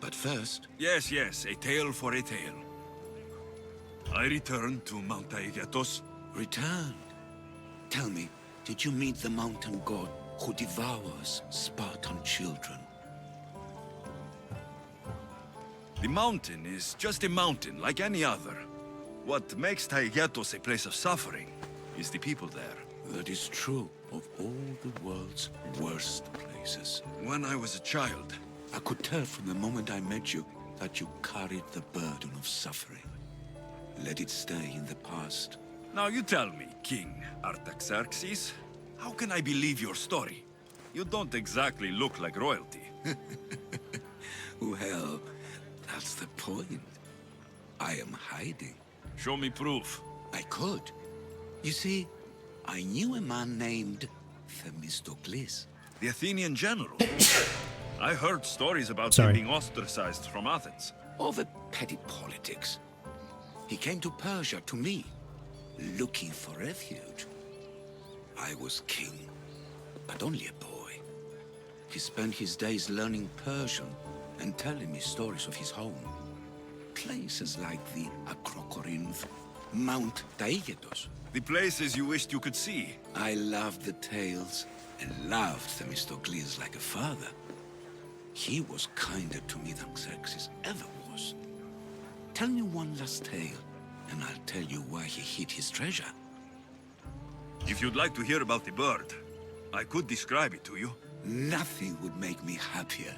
but first... Yes, a tale for a tale. I returned to Mount Aegetos. Returned? Tell me, did you meet the mountain god who devours Spartan children? The mountain is just a mountain, like any other. What makes Taygetos a place of suffering is the people there. That is true of all the world's worst places. When I was a child... I could tell from the moment I met you that you carried the burden of suffering. Let it stay in the past. Now you tell me, King Artaxerxes, how can I believe your story? You don't exactly look like royalty. Well, that's the point. I am hiding. Show me proof. I could. You see, I knew a man named Themistocles. The Athenian general. I heard stories about Sorry. him being ostracized from Athens. Over petty politics. He came to Persia to me, looking for refuge. I was king, but only a boy. He spent his days learning Persian and telling me stories of his home. Places like the Acrocorinth, Mount Taygetos. The places you wished you could see. I loved the tales and loved Themistocles like a father. He was kinder to me than Xerxes ever was. Tell me one last tale, and I'll tell you where he hid his treasure. If you'd like to hear about the bird, I could describe it to you. Nothing would make me happier.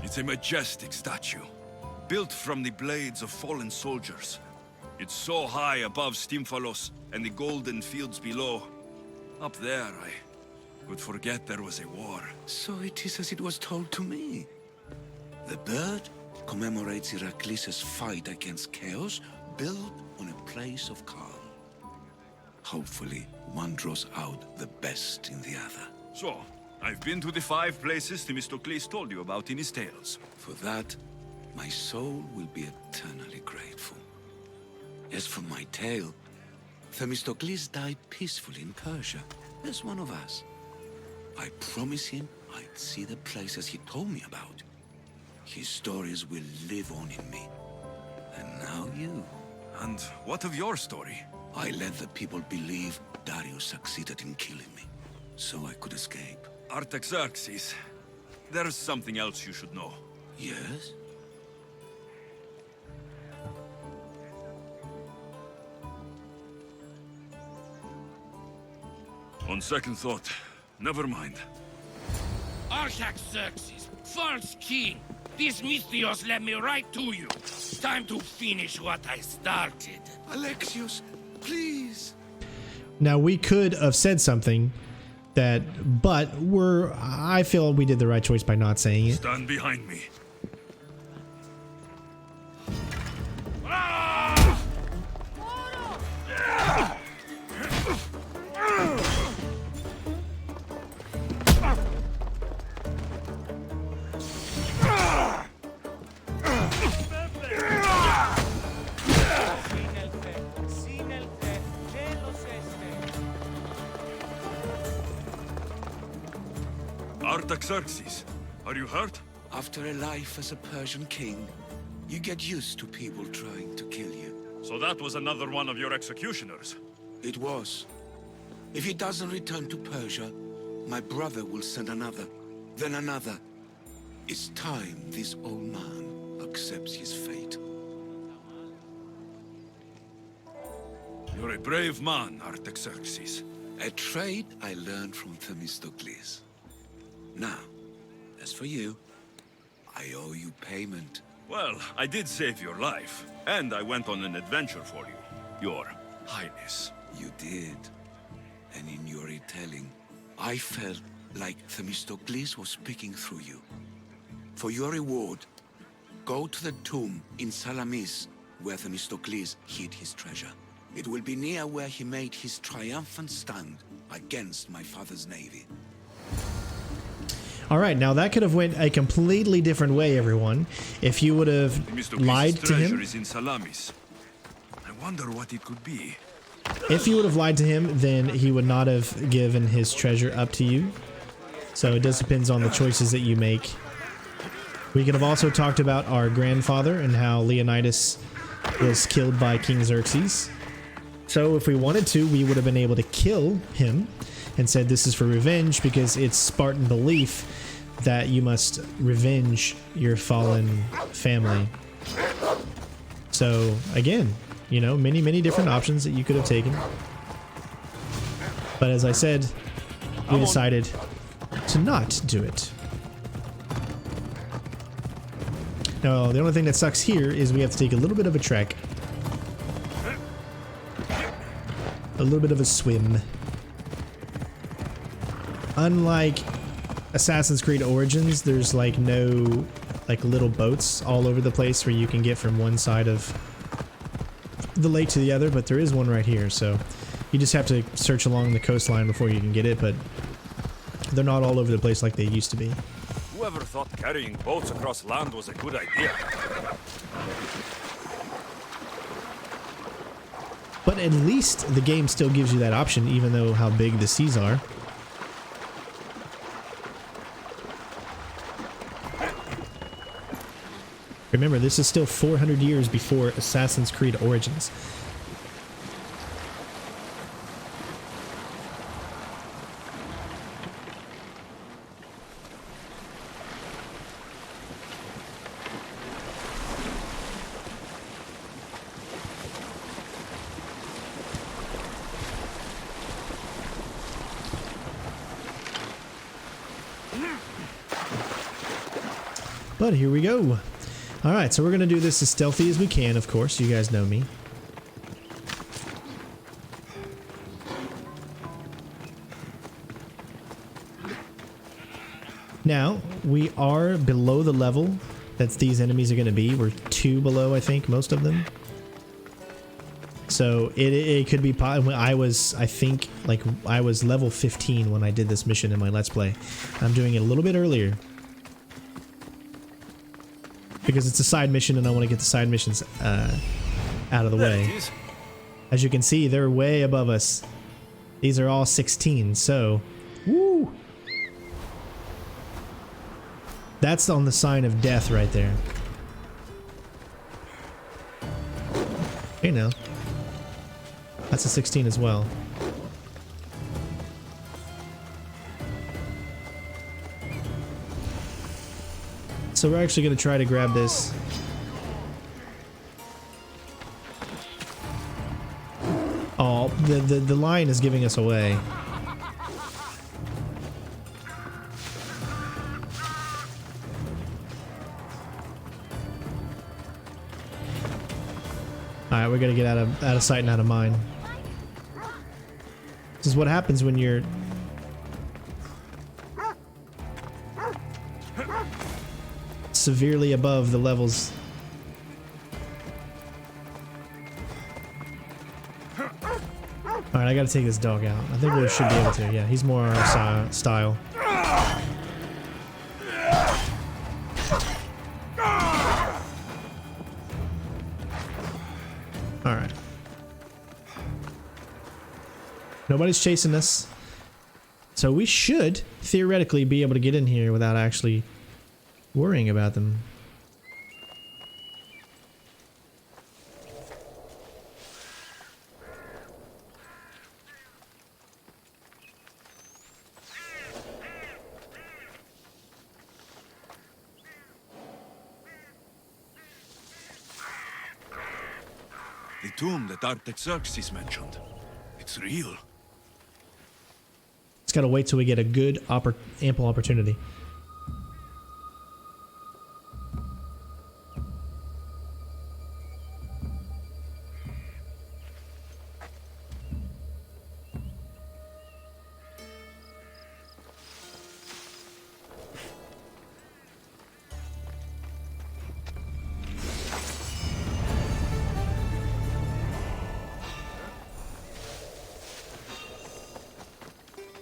It's a majestic statue, built from the blades of fallen soldiers. It's so high above Stymphalos and the golden fields below. Up there, I could forget there was a war. So it is as it was told to me. The bird commemorates Heracles' fight against chaos, built on a place of calm. Hopefully, one draws out the best in the other. So, I've been to the 5 places Themistocles told you about in his tales. For that, my soul will be eternally grateful. As for my tale, Themistocles died peacefully in Persia, as one of us. I promise him I'd see the places he told me about. His stories will live on in me. And now you. And what of your story? I let the people believe Darius succeeded in killing me, so I could escape. Artaxerxes, there's something else you should know. Yes? On second thought, never mind. Artaxerxes, false king, these Mythios led me right to you. Time to finish what I started. Alexios, please! Now we could have said something but I feel we did the right choice by not saying it. Stand behind me. Artaxerxes, are you hurt? After a life as a Persian king, you get used to people trying to kill you. So that was another one of your executioners. It was. If he doesn't return to Persia, my brother will send another, then another. It's time this old man accepts his fate. You're a brave man, Artaxerxes. A trait I learned from Themistocles. Now, as for you, I owe you payment. Well, I did save your life, and I went on an adventure for you, Your Highness. You did. And in your retelling, I felt like Themistocles was speaking through you. For your reward, go to the tomb in Salamis, where Themistocles hid his treasure. It will be near where he made his triumphant stand against my father's navy. All right, now that could have went a completely different way, everyone. If you would have lied to treasure him, is in Salamis. I wonder what it could be. if you would have lied to him, then he would not have given his treasure up to you. So it just depends on the choices that you make. We could have also talked about our grandfather and how Leonidas was killed by King Xerxes. So if we wanted to, we would have been able to kill him and said this is for revenge because it's Spartan belief that you must revenge your fallen family. So again, you know, many different options that you could have taken. But as I said, we decided to not do it. Now, the only thing that sucks here is we have to take a little bit of a trek. A little bit of a swim. Unlike Assassin's Creed Origins, there's like no like little boats all over the place where you can get from one side of the lake to the other, but there is one right here, so you just have to search along the coastline before you can get it, but they're not all over the place like they used to be. Whoever thought carrying boats across land was a good idea? But at least the game still gives you that option, even though how big the seas are. Remember, this is still 400 years before Assassin's Creed Origins. But here we go. Alright, so we're going to do this as stealthy as we can, of course. You guys know me. Now, we are below the level that these enemies are going to be. We're 2 below, I think, most of them. So it could be... I think I was level 15 when I did this mission in my Let's Play. I'm doing it a little bit earlier. Because it's a side mission and I want to get the side missions out of the way. As you can see, they're way above us. These are all 16, so... Woo! That's on the sign of death right there. Hey now. That's a 16 as well. So we're actually going to try to grab this. Oh, the line is giving us away. Alright, we're going to get out of sight and out of mind. This is what happens when you're... severely above the levels. Alright, I gotta take this dog out. I think we should be able to. Yeah, he's more our style. Alright. Nobody's chasing us. So we should theoretically be able to get in here without actually worrying about them. The tomb that Artaxerxes mentioned. It's real. Just gotta wait till we get a good, ample opportunity.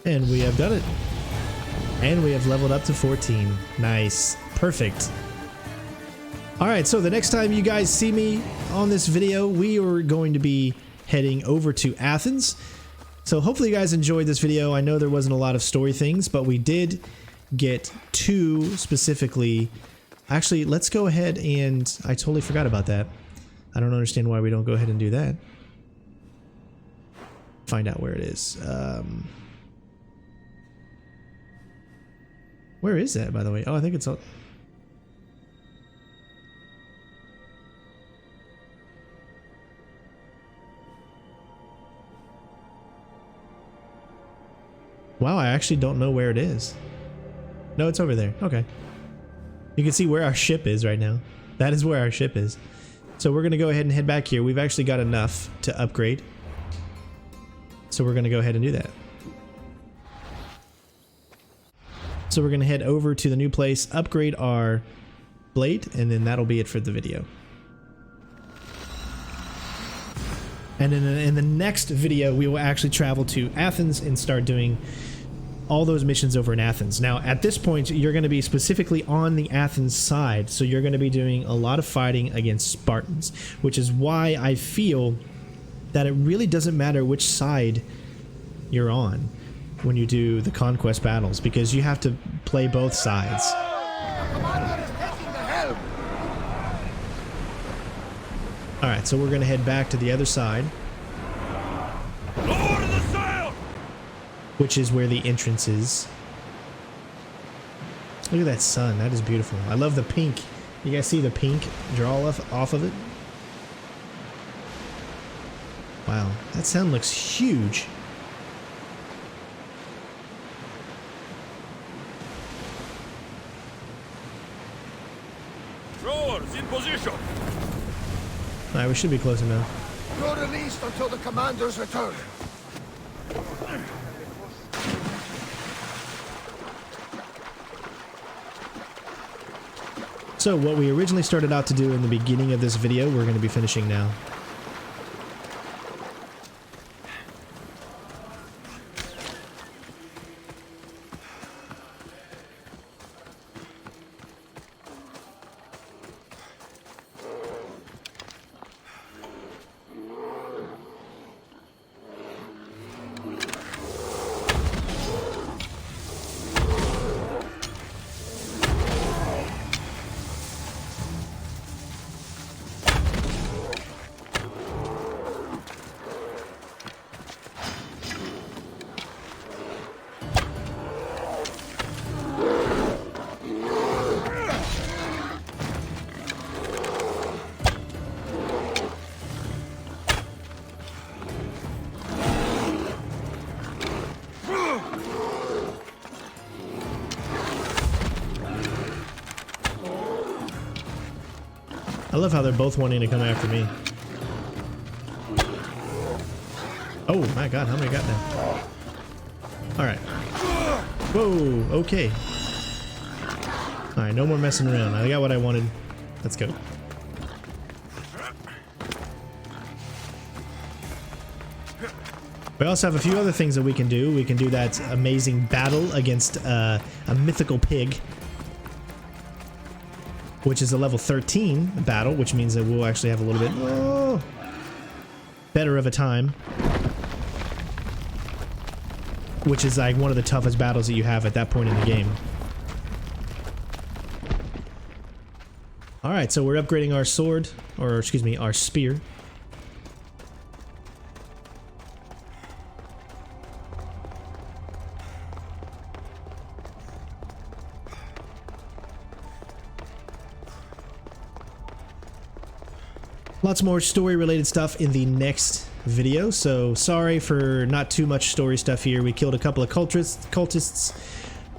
And we have done it. And we have leveled up to 14. Nice. Perfect. Alright, so the next time you guys see me on this video, we are going to be heading over to Athens. So hopefully you guys enjoyed this video. I know there wasn't a lot of story things, but we did get 2 specifically. Actually, let's go ahead and... I totally forgot about that. I don't understand why we don't go ahead and do that. Find out where it is. Where is that, by the way? Oh, I think it's all... Wow, I actually don't know where it is. No, it's over there. Okay. You can see where our ship is right now. That is where our ship is. So we're going to go ahead and head back here. We've actually got enough to upgrade. So we're going to go ahead and do that. So we're going to head over to the new place, upgrade our blade, and then that'll be it for the video. And in the next video, we will actually travel to Athens and start doing all those missions over in Athens. Now, at this point, you're going to be specifically on the Athens side, so you're going to be doing a lot of fighting against Spartans, which is why I feel that it really doesn't matter which side you're on when you do the conquest battles, because you have to play both sides. Alright, so we're going to head back to the other side, Lower the sail! which is where the entrance is. Look at that sun. That is beautiful. I love the pink. You guys see the pink draw off of it? Wow, that sun looks huge. Rowers in position! Alright, we should be close enough. You're released until the commander's return. So what we originally started out to do in the beginning of this video, we're going to be finishing now. I love how they're both wanting to come after me. Oh my god, how many got now? Alright. Whoa, okay. Alright, no more messing around. I got what I wanted. Let's go. We also have a few other things that we can do. We can do that amazing battle against a mythical pig, which is a level 13 battle, which means that we'll actually have a little bit better of a time. Which is like one of the toughest battles that you have at that point in the game. Alright, so we're upgrading our sword, or excuse me, our spear. Lots more story related stuff in the next video, so sorry for not too much story stuff here. We killed a couple of cultists.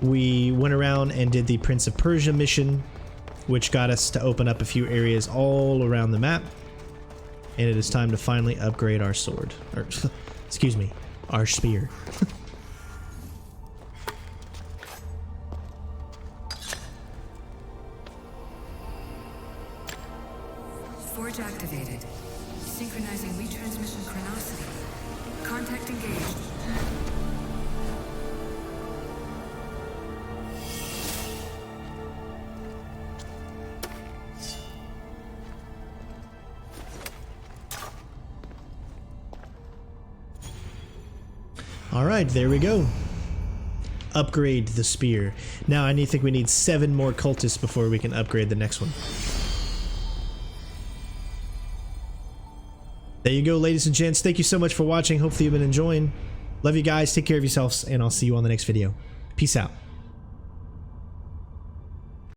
We went around and did the Prince of Persia mission, which got us to open up a few areas all around the map. And it is time to finally upgrade our sword. Or, excuse me, our spear. Forge activated. Synchronizing retransmission chronicity. Contact engaged. Alright, there we go. Upgrade the spear. Now I think we need 7 more cultists before we can upgrade the next one. There you go, ladies and gents. Thank you so much for watching. Hopefully you've been enjoying. Love you guys. Take care of yourselves, and I'll see you on the next video. Peace out.